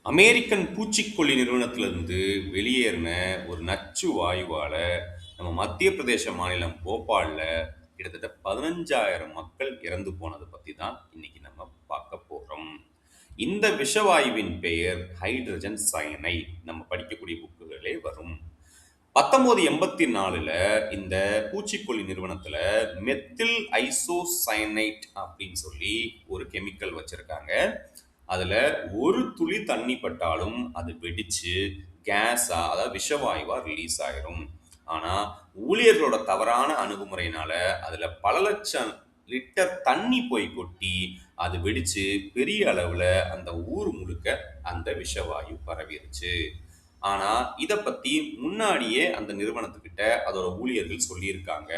American பூச்சிக்கொல்லி நிறுவனத்திலிருந்து வெளியேறின ஒரு நச்சு வாயுவால நம்ம மத்திய பிரதேச மாநிலம் போபால்ல கிட்டத்தட்ட 15,000 மக்கள் இறந்து போனதை பத்தி தான் இன்னைக்கு நம்ம பார்க்க போறோம். இந்த விஷவாயுவின் பெயர் ஹைட்ரஜன் சயனைட். நம்ம படிக்கக்கூடிய புக்குகளே வரும். 1984ல இந்த பூச்சிக்கொல்லி நிறுவனத்துல மெத்தில் ஐசோசயனைட் அப்படின்னு சொல்லி ஒரு கெமிக்கல் வச்சிருக்காங்க. அதுல ஒரு துளி தண்ணி பட்டாலும் அது வெடிச்சு கேஸா, அதாவது விஷவாயுவா ரிலீஸ் ஆயிரும். ஆனா ஊழியர்களோட தவறான அணுகுமுறையினால அதுல பல லட்சம் லிட்டர் தண்ணி போய் கொட்டி அது வெடிச்சு பெரிய அளவுல அந்த ஊர் முழுக்க அந்த விஷவாயு பரவிருச்சு. ஆனா இத பத்தி முன்னாடியே அந்த நிறுவனத்துக்கிட்ட அதோட ஊழியர்கள் சொல்லியிருக்காங்க.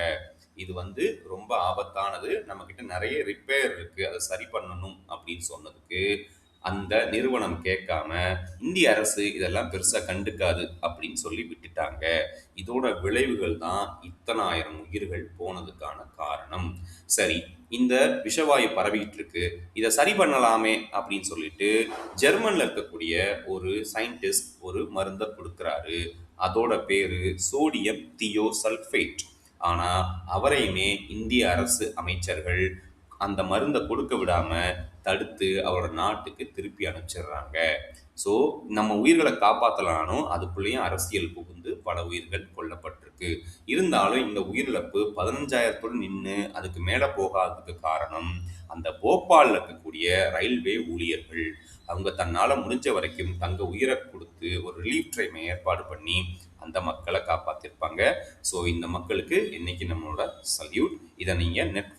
இது ரொம்ப ஆபத்தானது. நம்மகிட்ட நிறைய ரிப்பேர் இருக்கு. அதை சரி பண்ணணும் அப்படின்னு சொன்னதுக்கு அந்த நிறுவனம் கேட்காம இந்திய அரசு இதெல்லாம் பெருசா கண்டுக்காது அப்படின்னு சொல்லி விட்டுட்டாங்க. இதோட விளைவுகள் தான் இத்தனாயிரம் உயிர்கள் போனதுக்கான காரணம். சரி, இந்த விஷவாயு பரவிட்டு இருக்கு, இதை சரி பண்ணலாமே அப்படின்னு சொல்லிட்டு ஜெர்மன்ல இருக்கக்கூடிய ஒரு சயின்டிஸ்ட் ஒரு மருந்தை கொடுக்கிறாரு. அதோட பேரு சோடியம் தியோசல்ஃபேட். ஆனா அவரையுமே இந்திய அரசு அமைச்சர்கள் அந்த மருந்தை கொடுக்க விடாம தடுத்து அவரோட நாட்டுக்கு திருப்பி அனுப்பிச்சிடுறாங்க. ஸோ நம்ம உயிர்களை காப்பாற்றலானும் அதுக்குள்ளேயும் அரசியல் புகுந்து பல உயிர்கள் கொல்லப்பட்டிருக்கு. இருந்தாலும் இந்த உயிரிழப்பு 15,000 நின்று அதுக்கு மேலே போகாததுக்கு காரணம் அந்த போபாலில் இருக்கக்கூடிய ரயில்வே ஊழியர்கள். அவங்க தன்னால் முடிஞ்ச வரைக்கும் தங்க உயிரை கொடுத்து ஒரு ரிலீஃப் ட்ரெயினை ஏற்பாடு பண்ணி அந்த மக்களை காப்பாற்றிருப்பாங்க. ஸோ இந்த மக்களுக்கு இன்னைக்கு நம்மளோட சல்யூட். இதை நீங்கள் நெட்